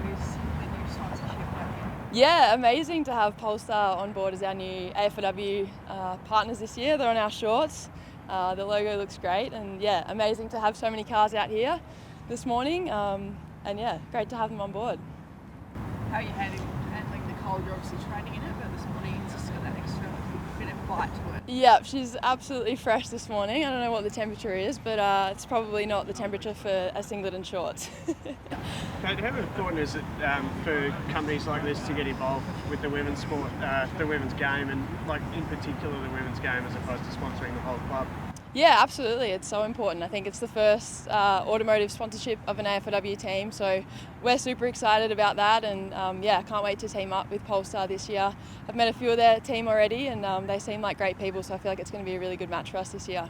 with the new sponsorship happening? Yeah, amazing to have Polestar on board as our new AFLW partners this year. They're on our shorts. The logo looks great, and yeah, amazing to have so many cars out here this morning. And yeah, great to have them on board. How are you handling the cold? You're obviously training in it, but this morning it's just got that extra bit of bite to it. Yep, she's absolutely fresh this morning. I don't know what the temperature is, but it's probably not the temperature for a singlet and shorts. Kate, how important is it for companies like this to get involved with the women's sport, the women's game, and like in particular the women's game as opposed to sponsoring the whole club? Yeah, absolutely. It's so important. I think it's the first automotive sponsorship of an AFLW team, so we're super excited about that, and yeah, can't wait to team up with Polestar this year. I've met a few of their team already, and they seem like great people, so I feel like it's going to be a really good match for us this year.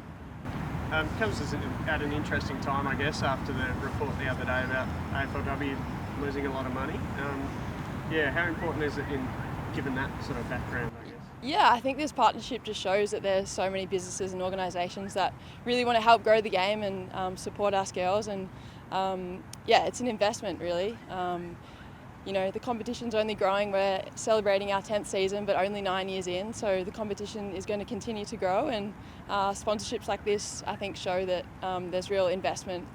Comes at an interesting time, I guess, after the report the other day about AFLW losing a lot of money. Yeah, how important is it in given that sort of background, I guess? Yeah, I think this partnership just shows that there's so many businesses and organisations that really want to help grow the game and support us girls, and yeah, it's an investment really. You know, the competition's only growing. We're celebrating our 10th season, but only 9 years in, so the competition is going to continue to grow, and sponsorships like this, I think, show that there's real investment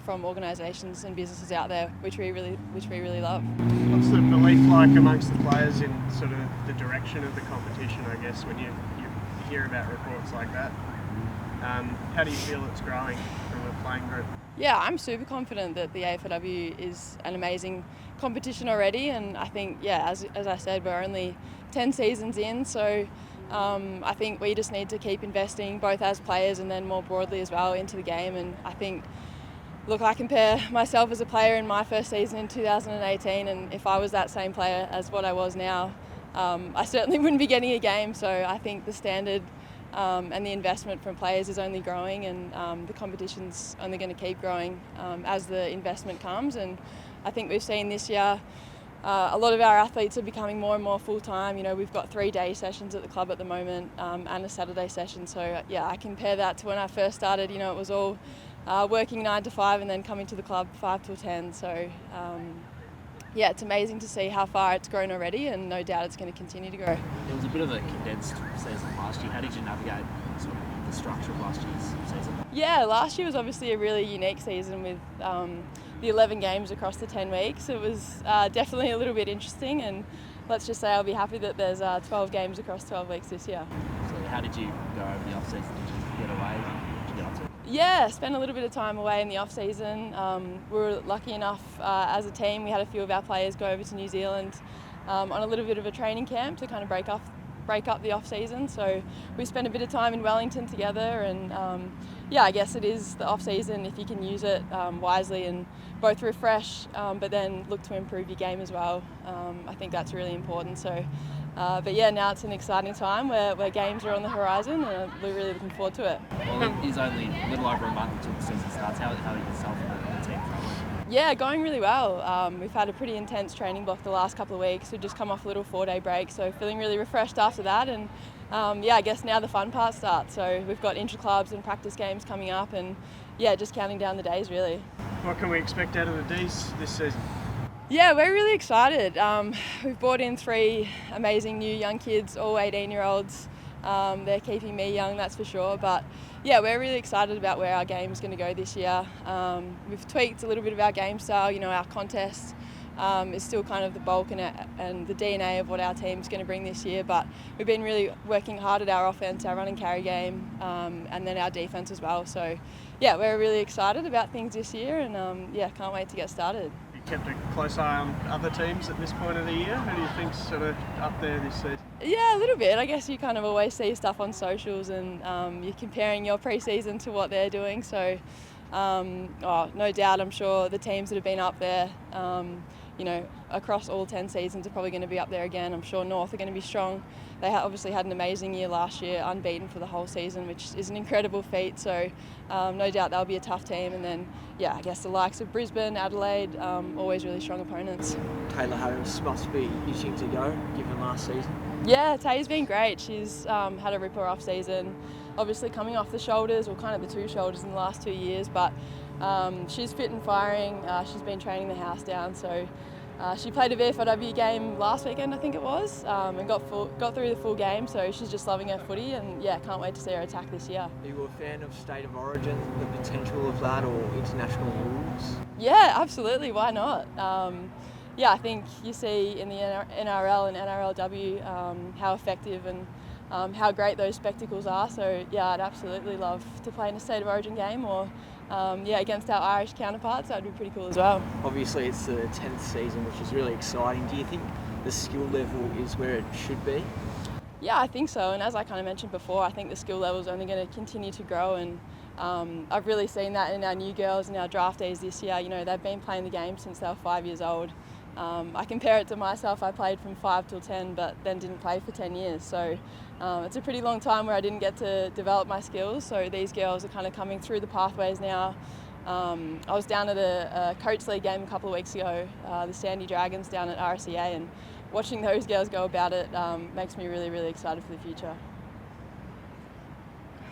from organisations and businesses out there, which we really love. What's the belief like amongst the players in sort of the direction of the competition, I guess, when you hear about reports like that? How do you feel it's growing from a playing group? Yeah, I'm super confident that the AFLW is an amazing competition already, and I think, yeah, as I said, we're only 10 seasons in, so I think we just need to keep investing both as players and then more broadly as well into the game. And I think, look, I compare myself as a player in my first season in 2018, and if I was that same player as what I was now, I certainly wouldn't be getting a game. So I think the standard and the investment from players is only growing, and the competition's only going to keep growing as the investment comes. And I think we've seen this year a lot of our athletes are becoming more and more full-time. You know, we've got 3-day sessions at the club at the moment and a Saturday session. So yeah, I compare that to when I first started. You know, it was all working 9 to 5 and then coming to the club 5 till 10. So yeah, it's amazing to see how far it's grown already, and no doubt it's going to continue to grow. It was a bit of a condensed season last year. How did you navigate sort of the structure of last year's season? Yeah, last year was obviously a really unique season with the 11 games across the 10 weeks. It was definitely a little bit interesting, and let's just say I'll be happy that there's 12 games across 12 weeks this year. So how did you go over the off-season? Did you get away? What did you get up to? Yeah, spent a little bit of time away in the off-season. We were lucky enough as a team, we had a few of our players go over to New Zealand on a little bit of a training camp to kind of break up the off-season. So we spent a bit of time in Wellington together, and yeah, I guess it is the off-season if you can use it wisely and both refresh but then look to improve your game as well. I think that's really important. So, but yeah, now it's an exciting time where games are on the horizon, and we're really looking forward to it. Well, it is only a little over a month until the season starts. How are yourself and the team travelling? Yeah, going really well. We've had a pretty intense training block the last couple of weeks. We've just come off a little 4-day break, so feeling really refreshed after that. And yeah, I guess now the fun part starts. So we've got intra-clubs and practice games coming up, and yeah, just counting down the days really. What can we expect out of the D's this season? Yeah, we're really excited. We've brought in 3 amazing new young kids, all 18-year-olds. They're keeping me young, that's for sure. But yeah, we're really excited about where our game's going to go this year. We've tweaked a little bit of our game style. You know, our contest is still kind of the bulk and the DNA of what our team's going to bring this year. But we've been really working hard at our offense, our run and carry game, and then our defense as well. So yeah, we're really excited about things this year, and yeah, can't wait to get started. You kept a close eye on other teams at this point of the year. Who do you think's sort of up there this season? Yeah, a little bit. I guess you kind of always see stuff on socials, and you're comparing your pre-season to what they're doing. So no doubt, I'm sure the teams that have been up there, you know, across all 10 seasons are probably going to be up there again. I'm sure North are going to be strong. They obviously had an amazing year last year, unbeaten for the whole season, which is an incredible feat. So no doubt they'll be a tough team. And then, yeah, I guess the likes of Brisbane, Adelaide, always really strong opponents. Taylor Harris must be itching to go, given last season. Yeah, Taye's been great. She's had a ripper off season, obviously coming off the shoulders, or kind of the 2 shoulders in the last 2 years, but she's fit and firing. She's been training the house down, so she played a VFLW game last weekend, I think it was, and got through the full game. So she's just loving her footy, and yeah, can't wait to see her attack this year. Are you a fan of State of Origin, the potential of that, or international rules? Yeah, absolutely. Why not? Yeah, I think you see in the NRL and NRLW how effective and how great those spectacles are. So yeah, I'd absolutely love to play in a State of Origin game, or against our Irish counterparts. That'd be pretty cool as well. Obviously, it's the 10th season, which is really exciting. Do you think the skill level is where it should be? Yeah, I think so. And as I kind of mentioned before, I think the skill level is only going to continue to grow. And I've really seen that in our new girls and our draftees this year. You know, they've been playing the game since they were 5 years old. I compare it to myself. I played from 5 till 10, but then didn't play for 10 years. So it's a pretty long time where I didn't get to develop my skills. So these girls are kind of coming through the pathways now. I was down at a Coach League game a couple of weeks ago, the Sandy Dragons down at RCA, and watching those girls go about it makes me really, really excited for the future.